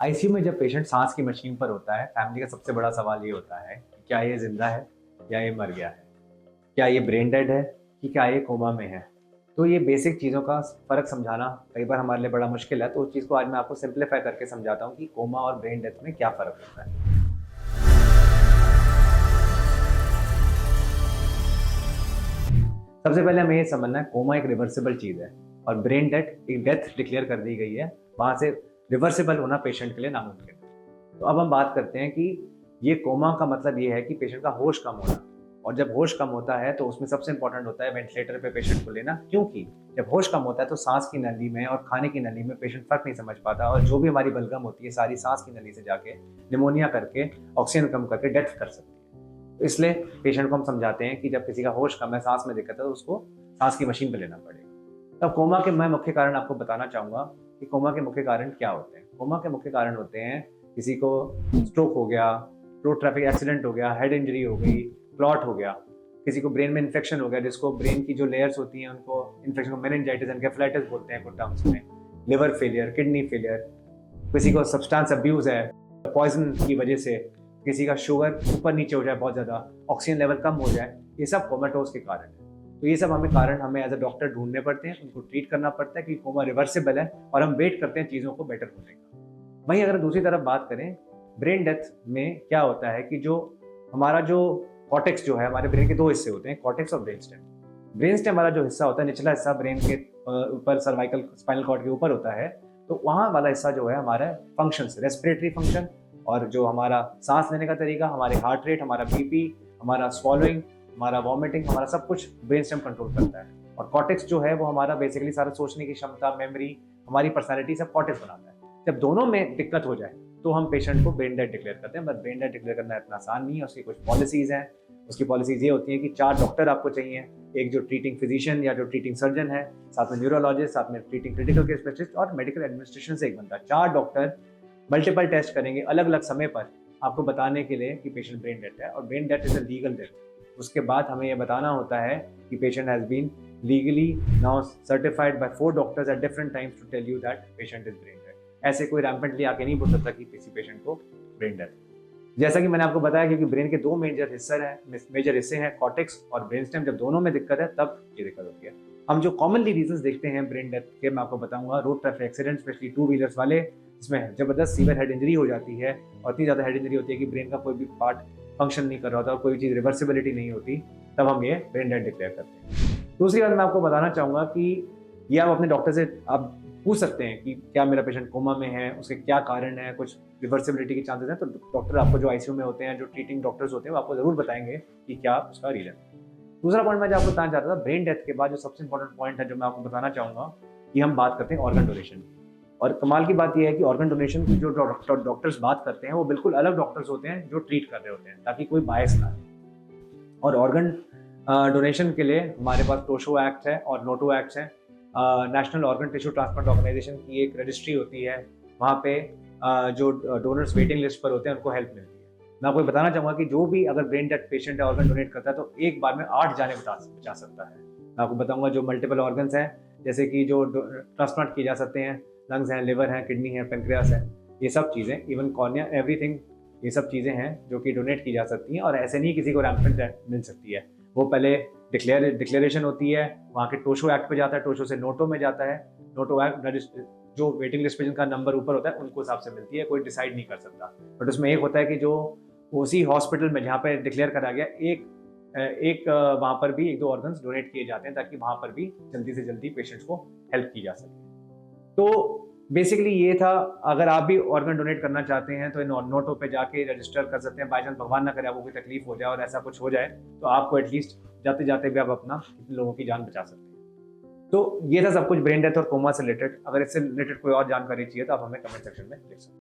ICU में जब patient सांस की मशीन पर होता है, फैमिली का सबसे बड़ा सवाल ये होता है कि क्या ये जिंदा है या ये मर गया है, क्या ये ब्रेन डेड है कि क्या ये कोमा में है। तो ये बेसिक चीज़ों का फ़र्क समझाना कई बार हमारे लिए बड़ा मुश्किल है, तो उस चीज़ को आज मैं आपको सिंप्लीफाई करके समझाता हूँ कि कोमा और ब्रेन डेथ में क्या फ़र्क होता है। सबसे पहले हमें ये समझना है, कोमा एक रिवर्सिबल चीज़ है और ब्रेन डेथ एक डेथ डिक्लेयर कर दी गई है, वहाँ से रिवर्सिबल होना पेशेंट के लिए नामुमकिन है। तो अब हम बात करते हैं कि ये कोमा का मतलब ये है कि पेशेंट का होश कम होना। और जब होश कम होता है तो उसमें सबसे इंपॉर्टेंट होता है वेंटिलेटर पे पेशेंट को लेना, क्योंकि जब होश कम होता है तो सांस की नली में और खाने की नली में पेशेंट फर्क नहीं समझ पाता और जो भी हमारी बलगम होती है सारी सांस की नली से जाके निमोनिया करके ऑक्सीजन कम करके डेथ कर सकती है। तो इसलिए पेशेंट को हम समझाते हैं कि जब किसी का होश कम है, सांस में दिक्कत है, तो उसको सांस की मशीन पे लेना पड़ेगा। तब कोमा के मैं मुख्य कारण आपको बताना चाहूँगा कि कोमा के मुख्य कारण क्या होते हैं। कोमा के मुख्य कारण होते हैं, किसी को स्ट्रोक हो गया, रोड ट्रैफिक एक्सीडेंट हो गया, हेड इंजरी हो गई, क्लॉट हो गया, किसी को ब्रेन में इन्फेक्शन हो गया, जिसको ब्रेन की जो लेयर्स होती हैं उनको इन्फेक्शन को मेनिंजाइटिस एन्केफेलाइटिस बोलते हैं कुछ टर्म्स में, लिवर फेलियर, किडनी फेलियर, किसी को सब्सटेंस अब्यूज है, पॉइजन की वजह से किसी का शुगर ऊपर नीचे हो जाए, बहुत ज़्यादा ऑक्सीजन लेवल कम हो जाए, ये सब कोमाटोज के कारण है। तो ये सब हमें एज अ डॉक्टर ढूंढने पड़ते हैं, उनको ट्रीट करना पड़ता है कि कोमा रिवर्सिबल है और हम वेट करते हैं चीज़ों को बेटर होने का। वहीं अगर दूसरी तरफ बात करें, ब्रेन डेथ में क्या होता है कि जो हमारा जो कॉर्टेक्स जो है, हमारे ब्रेन के दो हिस्से होते हैं, कॉर्टेक्स और ब्रेन स्टेम। ब्रेन स्टेम वाला जो हिस्सा होता है, निचला हिस्सा ब्रेन के ऊपर सर्वाइकल स्पाइनल कॉर्ड के ऊपर होता है, तो वहाँ वाला हिस्सा जो है हमारा फंक्शंस, रेस्पिरेटरी फंक्शन और जो हमारा सांस लेने का तरीका, हमारे हार्ट रेट, हमारा बीपी, हमारा स्वॉलोइंग, हमारा वॉमिटिंग, हमारा सब कुछ ब्रेन स्टेम कंट्रोल करता है। और कॉर्टेक्स जो है वो हमारा बेसिकली सारा सोचने की क्षमता, मेमोरी, हमारी पर्सनैलिटी सब कॉर्टेक्स बनाता है। जब दोनों में दिक्कत हो जाए तो हम पेशेंट को ब्रेन डेड डिक्लेयर करते हैं। बट ब्रेन डेड डिक्लेयर करना इतना आसान नहीं है, उसकी कुछ पॉलिसीज हैं। उसकी पॉलिसीज ये होती है कि 4 डॉक्टर आपको चाहिए, एक जो ट्रीटिंग फिजिशियन या जो ट्रीटिंग सर्जन है, साथ में न्यूरोलॉजिस्ट, साथ में ट्रीटिंग क्रिटिकल केयर स्पेशलिस्ट और मेडिकल एडमिनिस्ट्रेशन से एक बंदा। 4 डॉक्टर मल्टीपल टेस्ट करेंगे अलग अलग समय पर आपको बताने के लिए कि पेशेंट ब्रेन डेड है, और brain dead is a legal death. उसके बाद हमें यह बताना होता है कि patient has been legally now certified by 4 doctors at different times to tell you that patient is brain dead. ऐसे कोई रैम्पेंटली आके नहीं बोल सकता कि किसी पेशेंट को ब्रेन डेड। जैसा कि मैंने आपको बताया, क्योंकि ब्रेन के 2 मेजर हिस्से हैं, कॉर्टेक्स और ब्रेन स्टेम, जब दोनों में दिक्कत है तब ये दिक्कत होती है। हम जो कॉमनली रीजंस देखते हैं ब्रेन डेथ के, मैं आपको बताऊंगा। Road traffic accident, specially 2 wheelers वाले, इसमें जबरदस्त सीवियर हेड इंजरी हो जाती है और इतनी ज़्यादा हेड इंजरी होती है कि ब्रेन का कोई भी पार्ट फंक्शन नहीं कर रहा होता और कोई चीज़ रिवर्सिबिलिटी नहीं होती, तब हम ये ब्रेन डेड डिक्लेयर करते हैं। दूसरी बात मैं आपको बताना चाहूँगा कि ये आप अपने डॉक्टर से आप पूछ सकते हैं कि क्या मेरा पेशेंट कोमा में है, उसके क्या कारण है, कुछ रिवर्सिबिलिटी के चांसेस हैं, तो डॉक्टर आपको जो आईसीयू में होते हैं, जो ट्रीटिंग डॉक्टर्स होते हैं, वो आपको जरूर बताएंगे कि क्या उसका रीजन है। दूसरा पॉइंट मैं जो आपको बताना चाहता था, ब्रेन डेथ के बाद जो सबसे इंपॉर्टेंट पॉइंट है जो मैं आपको बताना चाहूँगा, कि हम बात करते हैं ऑर्गन डोनेशन की। और कमाल की बात यह है कि ऑर्गन डोनेशन की जो डॉक्टर्स बात करते हैं वो बिल्कुल अलग डॉक्टर्स होते हैं जो ट्रीट कर रहे होते हैं, ताकि कोई बायस ना हो। और ऑर्गन डोनेशन के लिए हमारे पास टोशो एक्ट है और नोटो एक्ट है। National organ tissue transplant organisation की एक रजिस्ट्री होती है, वहाँ पे जो डोनर्स वेटिंग लिस्ट पर होते हैं उनको हेल्प मिलती है। मैं आपको बताना चाहूँगा कि जो भी अगर ब्रेन डेथ पेशेंट है, ऑर्गन डोनेट करता है, तो एक बार में 8 जाने बचा सकता है। मैं आपको बताऊँगा जो मल्टीपल ऑर्गन्स हैं, जैसे कि जो ट्रांसप्लांट किए जा सकते हैं, लंग्स हैं, लिवर हैं, किडनी है, पेनक्रियास है, ये सब चीज़ें, इवन कॉर्निया, एवरीथिंग, ये सब चीज़ें हैं जो कि डोनेट की जा सकती हैं। और ऐसे नहीं किसी को रैम्पेंट मिल सकती है, वो पहले डिक्लेरेशन होती है, वहाँ के टोशो एक्ट पे जाता है, टोशो से नोटो में जाता है। नोटो एक्ट जो वेटिंग लिस्ट पे जिनका नंबर ऊपर होता है उनको हिसाब से मिलती है, कोई डिसाइड नहीं कर सकता। बट उसमें एक होता है कि जो उसी हॉस्पिटल में जहाँ पे डिक्लेयर करा गया, एक वहाँ पर भी 1-2 ऑर्गन्स डोनेट किए जाते हैं, ताकि वहाँ पर भी जल्दी से जल्दी पेशेंट्स को हेल्प की जा सके। तो बेसिकली ये था। अगर आप भी ऑर्गन डोनेट करना चाहते हैं तो इन नोटो पे जाके रजिस्टर कर सकते हैं। बाई चांस भगवान ना करे आपको कोई तकलीफ हो जाए और ऐसा कुछ हो जाए, तो आपको एटलीस्ट जाते जाते भी आप अपना लोगों की जान बचा सकते हैं। तो ये था सब कुछ ब्रेन डेथ और कोमा से रिलेटेड। अगर इससे रिलेटेड कोई और जानकारी चाहिए तो आप हमें कमेंट सेक्शन में लिख सकते हैं।